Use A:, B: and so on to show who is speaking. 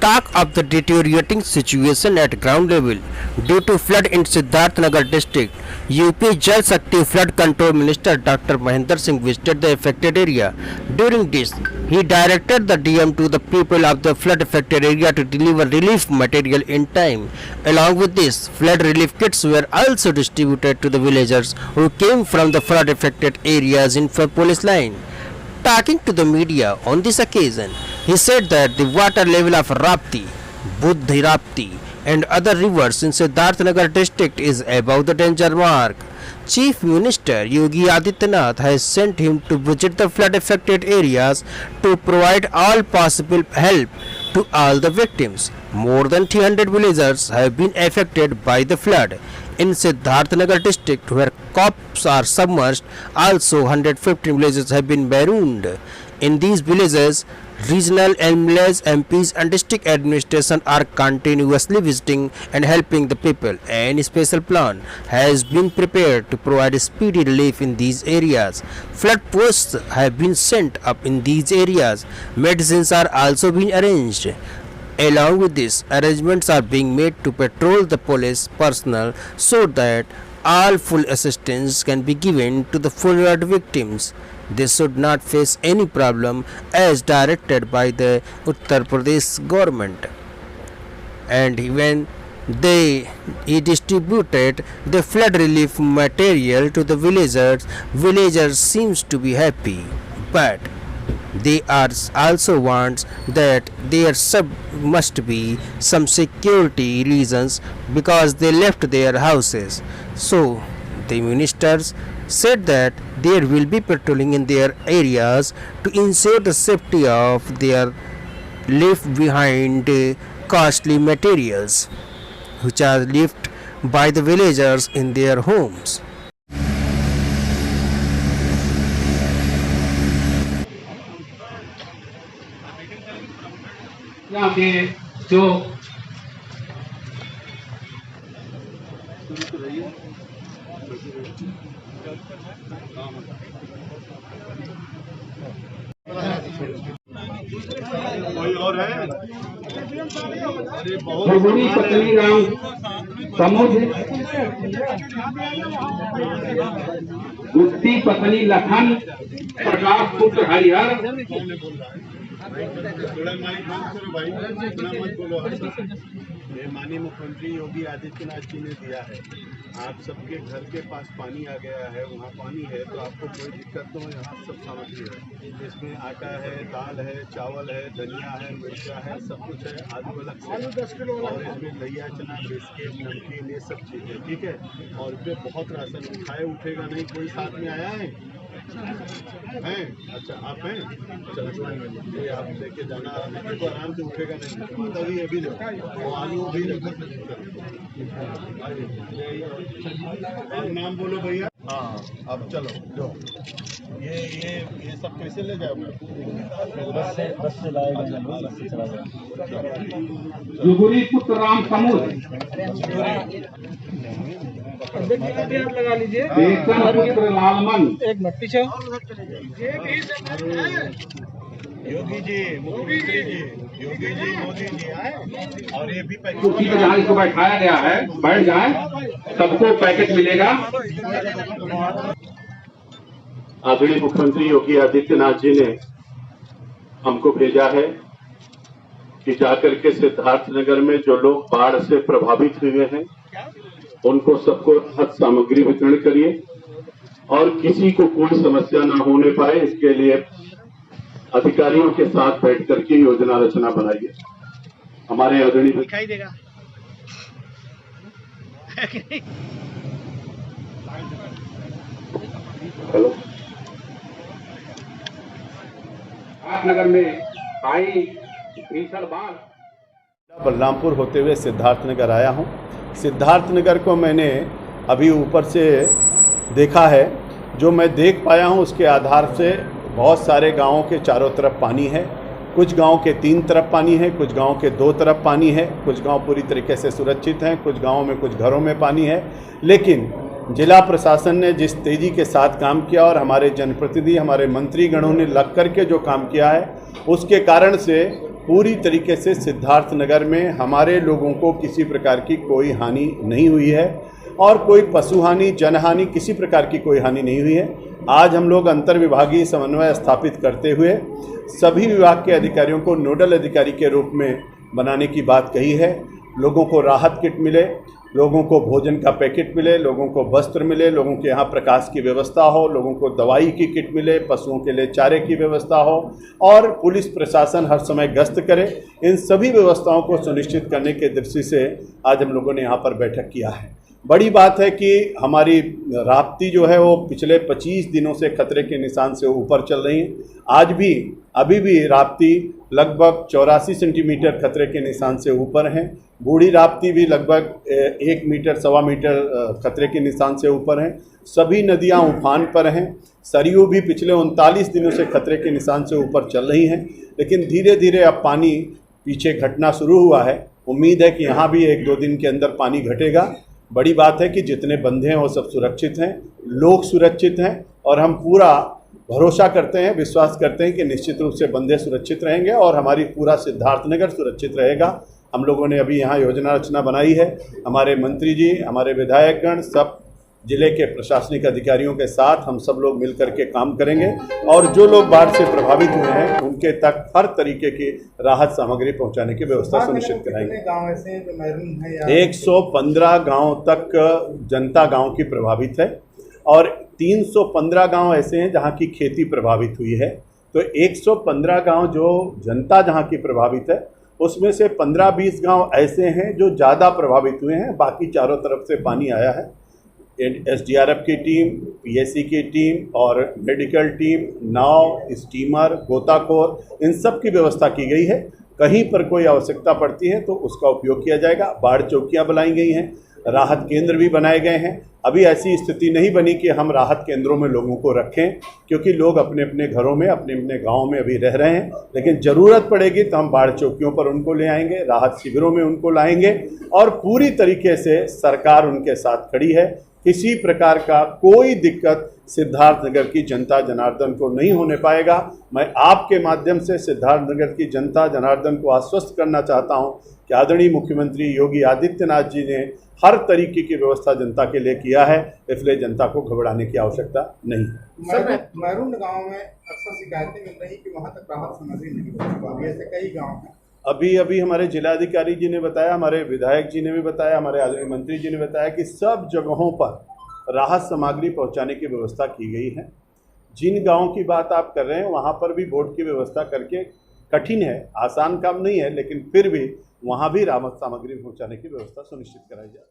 A: talk of the deteriorating situation at ground level due to flood in Siddharthnagar district, UP Jal Shakti Flood Control Minister Dr. Mahendra Singh visited the affected area. During this, he directed the DM to the people of the flood affected area to deliver relief material in time. Along with this, flood relief kits were also distributed to the villagers who came from the flood affected areas in front police line. Talking to the media on this occasion, he said that the water level of Rapti, Buddhi Rapti and other rivers in Siddharthnagar district is above the danger mark. Chief Minister Yogi Adityanath has sent him to visit the flood affected areas to provide all possible help to all the victims. More than 300 villagers have been affected by the flood in Siddharthnagar district, where crops are submerged. Also 115 villages have been marooned. In these villages, regional MLAs, MPs and district administration are continuously visiting and helping the people. An special plan has been prepared to provide speedy relief in these areas. Flood posts have been sent up in these areas. Medicines are also being arranged. Along with this, arrangements are being made to patrol the police personnel so that all full assistance can be given to the flood victims. They should not face any problem as directed by the Uttar Pradesh government. And when he distributed the flood relief material to the villagers seems to be happy, but they are also wants that there must be some security reasons because they left their houses. So the ministers said that there will be patrolling in their areas to ensure the safety of their left behind costly materials which are left by the villagers in their homes.
B: यहाँ के जो
C: कोई और है?
B: गुरगुरी पत्नी राम समुद्र गुप्ती पत्नी लखन प्रकाश पुत्र हरिहर
C: थोड़ा माइक बंद करो भाई, इतना मत बोलो। ये माननीय मुख्यमंत्री योगी आदित्यनाथ जी ने दिया है। आप सबके घर के पास पानी आ गया है, वहाँ पानी है तो आपको कोई दिक्कत तो यहाँ सब सामग्री है। इसमें आटा है, दाल है, चावल है, धनिया है, मिर्चा है, सब कुछ है। आलू अलग से और इसमें दहिया, चना, बिस्किट, नमकीन, ये सब चीज़ें, ठीक है। और इसमें बहुत राशन उठाए उठेगा नहीं। कोई साथ में आया है? हैं? अच्छा आप हैं? चलो ये आप लेके जाना, तो आराम से उठेगा नहीं। तभी अभी लो, वो आलू भी लो। और नाम बोलो भैया। हाँ अब चलो जो ये सब कैसे ले जाओ? बस से लाएगा, बस से चला जाएगा।
B: गुरगुरी पुत्र राम समुद्र
D: लगा लीजिए।
B: पुत्र लालमन
D: एक मिनट पीछे।
C: योगी जी, मुख्यमंत्री जी, योगी जी, मोदी जी आए और ये भी
B: कुर्सी पर जहाँ इसको बैठाया गया है बैठ जाए, सबको पैकेट मिलेगा।
C: आदरणीय मुख्यमंत्री योगी आदित्यनाथ जी ने हमको भेजा है कि जाकर के सिद्धार्थनगर में जो लोग बाढ़ से प्रभावित हुए हैं उनको सबको राहत सामग्री वितरण करिए और किसी को कोई समस्या न होने पाए, इसके लिए अधिकारियों के साथ बैठ करके योजना रचना बनाइए। हमारे आदरणीय
D: दिखाई देगा।
C: हेलो
B: नगर में आई भीषण बाढ़।
C: बलरामपुर होते हुए सिद्धार्थनगर आया हूं। सिद्धार्थनगर को मैंने अभी ऊपर से देखा है। जो मैं देख पाया हूं उसके आधार से बहुत सारे गांवों के चारों तरफ पानी है। कुछ गांव के 3 तरफ पानी है, कुछ गांव के 2 तरफ पानी है, कुछ गांव पूरी तरीके से सुरक्षित हैं, कुछ गांवों में कुछ घरों में पानी है। लेकिन जिला प्रशासन ने जिस तेज़ी के साथ काम किया और हमारे जनप्रतिनिधि, हमारे मंत्रीगणों ने लग कर के जो काम किया है, उसके कारण से पूरी तरीके से सिद्धार्थनगर में हमारे लोगों को किसी प्रकार की कोई हानि नहीं हुई है और कोई पशु हानि, जनहानि, किसी प्रकार की कोई हानि नहीं हुई है। आज हम लोग अंतर विभागीय समन्वय स्थापित करते हुए सभी विभाग के अधिकारियों को नोडल अधिकारी के रूप में बनाने की बात कही है। लोगों को राहत किट मिले, लोगों को भोजन का पैकेट मिले, लोगों को वस्त्र मिले, लोगों के यहाँ प्रकाश की व्यवस्था हो, लोगों को दवाई की किट मिले, पशुओं के लिए चारे की व्यवस्था हो और पुलिस प्रशासन हर समय गश्त करे। इन सभी व्यवस्थाओं को सुनिश्चित करने के दृष्टि से आज हम लोगों ने यहाँ पर बैठक किया है। बड़ी बात है कि हमारी राप्ती जो है वो पिछले 25 दिनों से खतरे के निशान से ऊपर चल रही है। आज भी अभी भी राप्ती लगभग 84 सेंटीमीटर खतरे के निशान से ऊपर है। बूढ़ी राप्ती भी लगभग 1 मीटर सवा मीटर खतरे के निशान से ऊपर हैं। सभी नदियां उफान पर हैं। सरयू भी पिछले 39 दिनों से खतरे के निशान से ऊपर चल रही हैं, लेकिन धीरे धीरे अब पानी पीछे घटना शुरू हुआ है। उम्मीद है कि यहाँ भी 1-2 दिन के अंदर पानी घटेगा। बड़ी बात है कि जितने बंधे हैं वो सब सुरक्षित हैं, लोग सुरक्षित हैं और हम पूरा भरोसा करते हैं, विश्वास करते हैं कि निश्चित रूप से बंधे सुरक्षित रहेंगे और हमारी पूरा सिद्धार्थनगर सुरक्षित रहेगा। हम लोगों ने अभी यहाँ योजना रचना बनाई है। हमारे मंत्री जी, हमारे विधायकगण, सब जिले के प्रशासनिक अधिकारियों के साथ हम सब लोग मिलकर के काम करेंगे और जो लोग बाढ़ से प्रभावित हुए हैं उनके तक हर तरीके की राहत सामग्री पहुंचाने की व्यवस्था सुनिश्चित कराएंगे।
D: गांव ऐसे जो महरूम है
C: 115 गांव तक जनता गांव की प्रभावित है और 315 गांव ऐसे हैं जहां की खेती प्रभावित हुई है। तो 115 गांव जो जनता जहां की प्रभावित है उसमें से 15-20 गांव ऐसे हैं जो ज़्यादा प्रभावित हुए हैं। बाकी चारों तरफ से पानी आया है। SDRF की टीम, PSC की टीम और मेडिकल टीम, नाव, स्टीमर, गोताखोर, इन सब की व्यवस्था की गई है। कहीं पर कोई आवश्यकता पड़ती है तो उसका उपयोग किया जाएगा। बाढ़ चौकियां बनाई गई हैं, राहत केंद्र भी बनाए गए हैं। अभी ऐसी स्थिति नहीं बनी कि हम राहत केंद्रों में लोगों को रखें, क्योंकि लोग अपने अपने घरों में, अपने अपने गाँव में अभी रह रहे हैं। लेकिन ज़रूरत पड़ेगी तो हम बाढ़ चौकियों पर उनको ले आएंगे, राहत शिविरों में उनको लाएंगे और पूरी तरीके से सरकार उनके साथ खड़ी है। किसी प्रकार का कोई दिक्कत सिद्धार्थनगर की जनता जनार्दन को नहीं होने पाएगा। मैं आपके माध्यम से सिद्धार्थनगर की जनता जनार्दन को आश्वस्त करना चाहता हूं कि आदरणीय मुख्यमंत्री योगी आदित्यनाथ जी ने हर तरीके की व्यवस्था जनता के लिए किया है, इसलिए जनता को घबराने की आवश्यकता नहीं है।
D: सर, महरूम गांव में अक्सर शिकायतें मिल रही कि वहां तक राहत सामग्री नहीं पहुंच पा रही है। ऐसे कई गाँव हैं।
C: अभी हमारे जिलाधिकारी जी ने बताया, हमारे विधायक जी ने भी बताया, हमारे आदरणीय मंत्री जी ने बताया कि सब जगहों पर राहत सामग्री पहुंचाने की व्यवस्था की गई है। जिन गांवों की बात आप कर रहे हैं वहां पर भी बोर्ड की व्यवस्था करके, कठिन है, आसान काम नहीं है, लेकिन फिर भी वहां भी राहत सामग्री पहुंचाने की व्यवस्था सुनिश्चित कराई जाए।